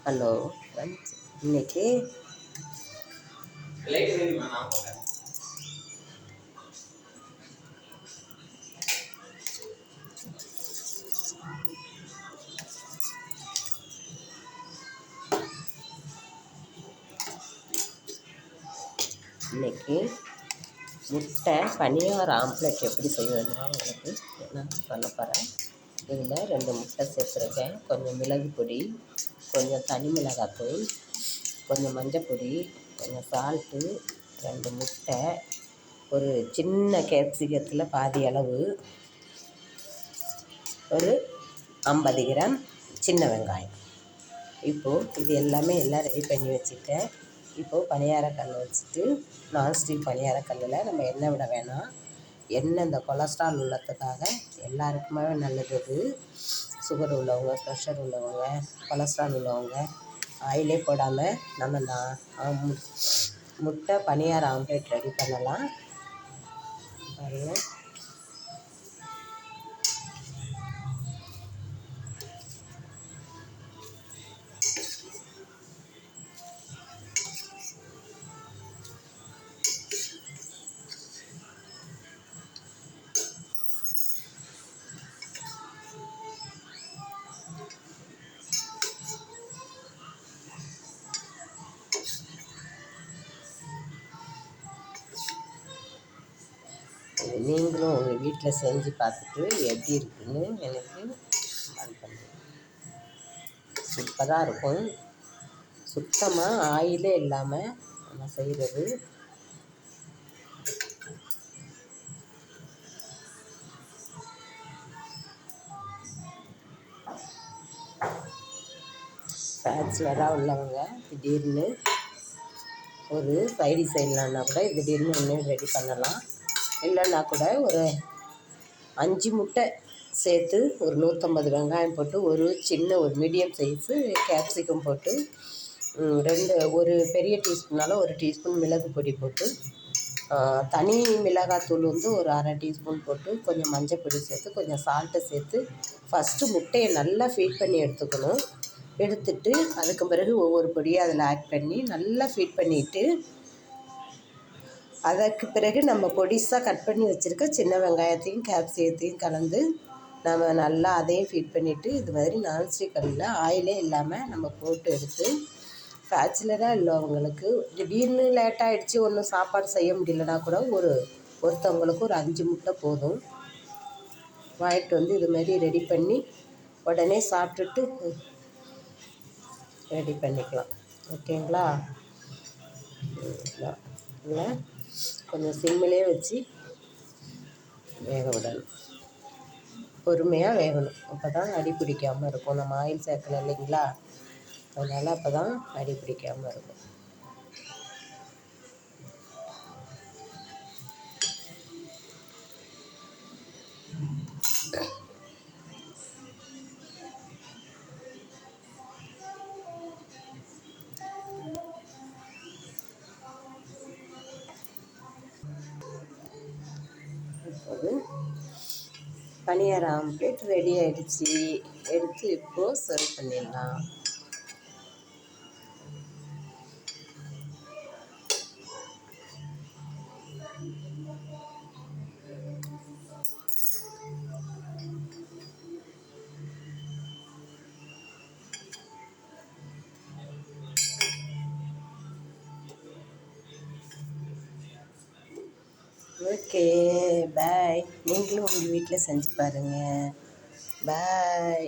Hello friends, இன்னைக்கு முட்டை பனியார omelette எப்படி செய்வதுன்னா உங்களுக்கு நான் பண்ண போகிறேன். இதில் 2 முட்டை சேர்த்துருக்கேன், கொஞ்சம் மிளகு பொடி, கொஞ்சம் தனி மிளகாத்தூள், கொஞ்சம் மஞ்சள் பொடி, கொஞ்சம் சால்ட்டு, 2 முட்டை, ஒரு சின்ன கேப்சிகத்தில் பாதி அளவு, ஒரு 50 கிராம் சின்ன வெங்காயம். இப்போது இது எல்லாமே எல்லாம் ரெடி பண்ணி வச்சுட்டேன். இப்போது பணியாரக்கல் வச்சுட்டு, நான்ஸ்டிக் பணியாரக்கல்லில் நம்ம எண்ணெய் விட வேணாம். எண்ணெய் இந்த கொலஸ்ட்ரால் உள்ளதுக்காக எல்லாருக்குமே நல்லது. அது சுகர் உள்ளவங்க, ப்ரெஷர் உள்ளவங்க, கொலஸ்ட்ரால் உள்ளவங்க ஆயிலே போடாமல் நம்ம முட்டை பணியார ஆம்ப்லேட் ரெடி பண்ணலாம். பாருங்கள், நீங்களும் உங்கள் வீட்டில் செஞ்சு பார்த்துட்டு எப்படி இருக்குதுன்னு எனக்கு கால் பண்ணுங்கள். சூப்பராக இருக்கும். சுத்தமாக ஆயிலே இல்லாமல் நம்ம செய்கிறது. பேச்சுலராக உள்ளவங்க திடீர்னு ஒரு சைடி செய்யலான்னா கூட திடீர்னு ஒன்று ரெடி பண்ணலாம். இல்லைன்னா கூட ஒரு 5 முட்டை சேர்த்து ஒரு 150 வெங்காயம் போட்டு, ஒரு மீடியம் சைஸு கேப்சிகம் போட்டு, ஒரு பெரிய டீஸ்பூனால் ஒரு டீஸ்பூன் மிளகு பொடி போட்டு, தனி மிளகாத்தூள் ஒரு அரை டீஸ்பூன் போட்டு, கொஞ்சம் மஞ்சள் பொடி சேர்த்து, கொஞ்சம் சால்ட்டை சேர்த்து ஃபஸ்ட்டு முட்டையை நல்லா ஃபீட் பண்ணி எடுத்துக்கணும். எடுத்துட்டு அதுக்கு பிறகு ஒவ்வொரு பொடியாக அதில் ஆட் பண்ணி நல்லா ஃபீட் பண்ணிவிட்டு, அதற்கு பிறகு நம்ம பொடிசாக கட் பண்ணி வச்சுருக்க சின்ன வெங்காயத்தையும் கேப்சிகத்தையும் கலந்து நம்ம நல்லா அதையும் ஃபீட் பண்ணிவிட்டு, இது மாதிரி நான்ஸ்டிக் கல்லில் ஆயிலே இல்லாமல் நம்ம போட்டு எடுத்து, பேச்சுலராக உள்ளவங்களுக்கு திடீர்னு லேட்டாகிடுச்சு ஒன்றும் சாப்பாடு செய்ய முடியலனா கூட ஒருத்தவங்களுக்கு ஒரு 5 முட்டை போதும். வாங்கிட்டு வந்து இது மாதிரி ரெடி பண்ணி உடனே சாப்பிட்டுட்டு ரெடி பண்ணிக்கலாம். ஓகேங்களா? இல்லை, கொஞ்சம் சிம்மிலே வச்சு வேக விடணும். பொறுமையாக வேகணும். அப்போ தான் அடி பிடிக்காமல் இருக்கும். நம்ம ஆயில் சேர்க்கல இல்லைங்களா, அதனால் அப்போ தான் அடி பிடிக்காமல் இருக்கும். இப்போது பனியார ஆம்ப்லேட் ரெடி ஆகிடுச்சு. எடுத்து இப்போது சர்வ் பண்ணிடலாம். ஓகே, பாய். நீங்களும் உங்கள் வீட்டில் செஞ்சு பாருங்கள். பாய்.